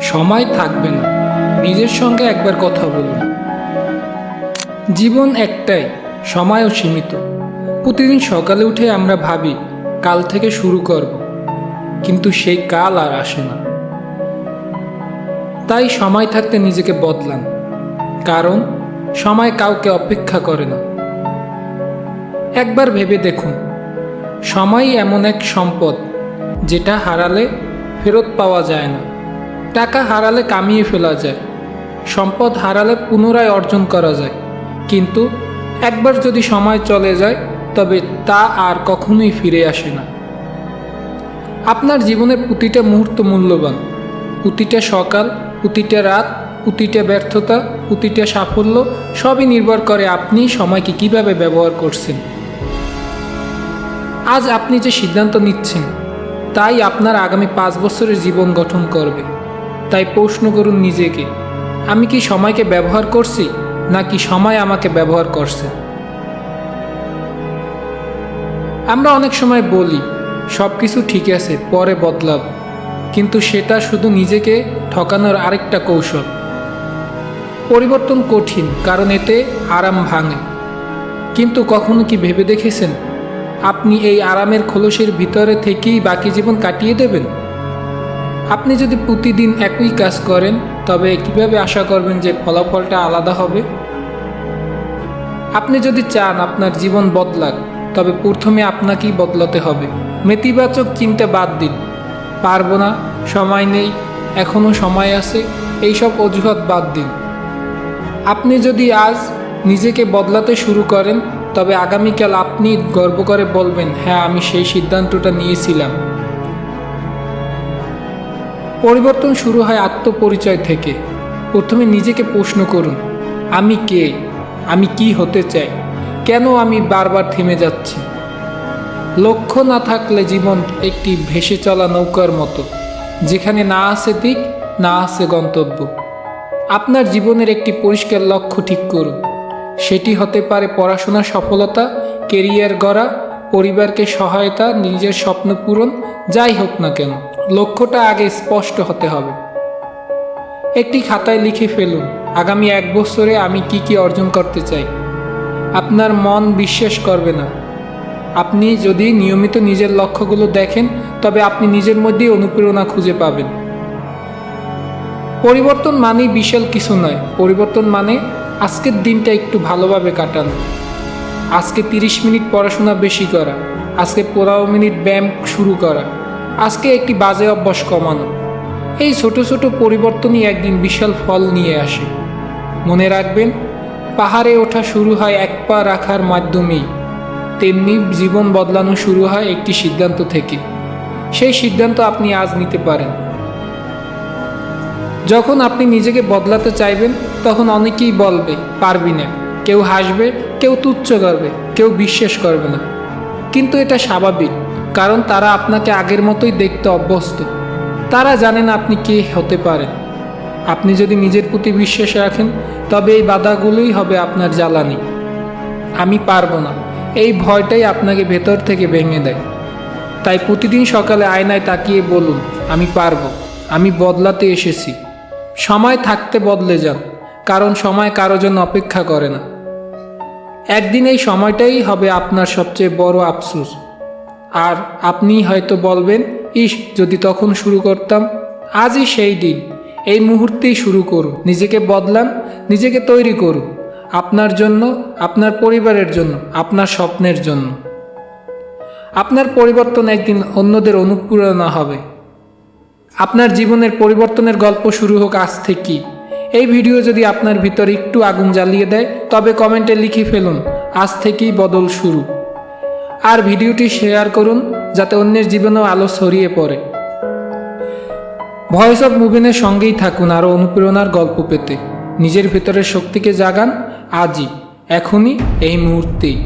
সময় থাকবে না, নিজের সঙ্গে একবার কথা বলুন। জীবন একটাই, সময়ও সীমিত। প্রতিদিন সকালে উঠে আমরা ভাবি কাল থেকে শুরু করব, কিন্তু সেই কাল আর আসে না। তাই সময় থাকতে নিজেকে বদলান, কারণ সময় কাউকে অপেক্ষা করে না। একবার ভেবে দেখুন, সময়ই এমন এক সম্পদ যেটা হারালে ফেরত পাওয়া যায় না। টাকা হারালে কামিয়ে ফেলা যায়, সম্পদ হারালে পুনরায় অর্জন করা যায়, কিন্তু একবার যদি সময় চলে যায় তবে তা আর কখনোই ফিরে আসে না। আপনার জীবনের প্রতিটা মুহূর্ত মূল্যবান। প্রতিটা সকাল, প্রতিটা রাত, প্রতিটা ব্যর্থতা, প্রতিটা সাফল্য সবই নির্ভর করে আপনি সময়কে কিভাবে ব্যবহার করছেন। আজ আপনি যে সিদ্ধান্ত নিচ্ছেন তাই আপনার আগামী 5 বছরের জীবন গঠন করবে। তাই প্রশ্ন করুন নিজেকে, আমি কি সময়কে ব্যবহার করছি নাকি সময় আমাকে ব্যবহার করছে? আমরা অনেক সময় বলি সব কিছু ঠিক আছে, পরে বদলাব, কিন্তু সেটা শুধু নিজেকে ঠকানোর আরেকটা কৌশল। পরিবর্তন কঠিন, কারণ এতে আরাম ভাঙে। কিন্তু কখনো কি ভেবে দেখেছেন আপনি এই আরামের খোলসের ভিতরে থেকেই বাকি জীবন কাটিয়ে দেবেন? আপনি যদি প্রতিদিন একই কাজ করেন তবে কিভাবে আশা করবেন যে ফলাফলটা আলাদা হবে? আপনি যদি চান আপনার জীবন বদলাক, তবে প্রথমে আপনাকেই বদলাতে হবে। নেতিবাচক চিন্তা বাদ দিন, পারবো না, সময় নেই, এখনও সময় আছে, এইসব অজুহাত বাদ দিন। আপনি যদি আজ নিজেকে বদলাতে শুরু করেন তবে আগামীকাল আপনি গর্ব করে বলবেন, হ্যাঁ, আমি সেই সিদ্ধান্তটা নিয়েছিলাম। পরিবর্তন শুরু হয় আত্মপরিচয় থেকে। প্রথমে নিজেকে প্রশ্ন করুন, আমি কে? আমি কি হতে চাই? কেন আমি বারবার থেমে যাচ্ছি? লক্ষ্য না থাকলে জীবন একটি ভেসে চলা নৌকার মতো, যেখানে না আছে দিক, না আছে গন্তব্য। আপনার জীবনের একটি পরিষ্কার লক্ষ্য ঠিক করুন। সেটি হতে পারে পড়াশোনার সফলতা, কেরিয়ার গড়া, পরিবারকে সহায়তা, নিজের স্বপ্ন পূরণ, যাই হোক না কেন লক্ষ্যটা আগে স্পষ্ট হতে হবে। একটি খাতায় লিখে ফেলুন, আগামী 1 বছরে আমি কি অর্জন করতে চাই। আপনার মন বিশ্বাস করবে না। আপনি যদি নিয়মিত নিজের লক্ষ্যগুলো দেখেন তবে আপনি নিজের মধ্যেই অনুপ্রেরণা খুঁজে পাবেন। পরিবর্তন মানেই বিশাল কিছু নয়, পরিবর্তন মানে আজকের দিনটা একটু ভালোভাবে কাটানো। আজকে 30 মিনিট পড়াশোনা বেশি করা, আজকে 15 মিনিট ব্যায়াম শুরু করা, আজকে একটি বাজে অভ্যাস কমানো। এই ছোট ছোট পরিবর্তনই একদিন বিশাল ফল নিয়ে আসে। মনে রাখবেন, পাহাড়ে ওঠা শুরু হয় এক পা রাখার মাধ্যমেই, তেমনি জীবন বদলানো শুরু হয় একটি সিদ্ধান্ত থেকে। সেই সিদ্ধান্ত আপনি আজ নিতে পারেন। যখন আপনি নিজেকে বদলাতে চাইবেন তখন অনেকেই বলবে পারবি না, কেউ হাসবে, কেউ তুচ্ছ করবে, কেউ বিশ্বাস করবে না। কিন্তু এটা স্বাভাবিক, কারণ তারা আপনাকে আগের মতোই দেখতে অভ্যস্ত। তারা জানেন আপনি কে হতে পারেন। আপনি যদি নিজের প্রতি বিশ্বাস রাখেন তবে এই বাধাগুলোই হবে আপনার জ্বালানি। আমি পারবো না, এই ভয়টাই আপনাকে ভেতর থেকে ভেঙে দেয়। তাই প্রতিদিন সকালে আয়নায় তাকিয়ে বলুন, আমি পারবো, আমি বদলাতে এসেছি। সময় থাকতে বদলে যান, কারণ সময় কারো জন্য অপেক্ষা করে না। একদিন এই সময়টাই হবে আপনার সবচেয়ে বড় আফসোস। আর আপনি হয়তো বলবেন, ইস, যদি তখন শুরু করতাম। আজই সেই দিন, এই মুহূর্তেই শুরু করুন। নিজেকে বদলান, নিজেকে তৈরি করুন, আপনার জন্য, আপনার পরিবারের জন্য, আপনার স্বপ্নের জন্য। আপনার পরিবর্তন একদিন অন্যদের অনুপ্রেরণা হবে। আপনার জীবনের পরিবর্তনের গল্প শুরু হোক আজ থেকেই। এই ভিডিও যদি আপনার ভিতরে একটু আগুন জ্বালিয়ে দেয় তবে কমেন্টে লিখে ফেলুন, আজ থেকেই বদল শুরু। আর ভিডিওটি শেয়ার করুন যাতে অন্যের জীবনেও আলো ছড়িয়ে পড়ে। ভয়েস অফ মুভমেন্টের সঙ্গেই থাকুন আরও অনুপ্রেরণার গল্প পেতে। নিজের ভিতরের শক্তিকে জাগান আজই, এখনই, এই মুহূর্তেই।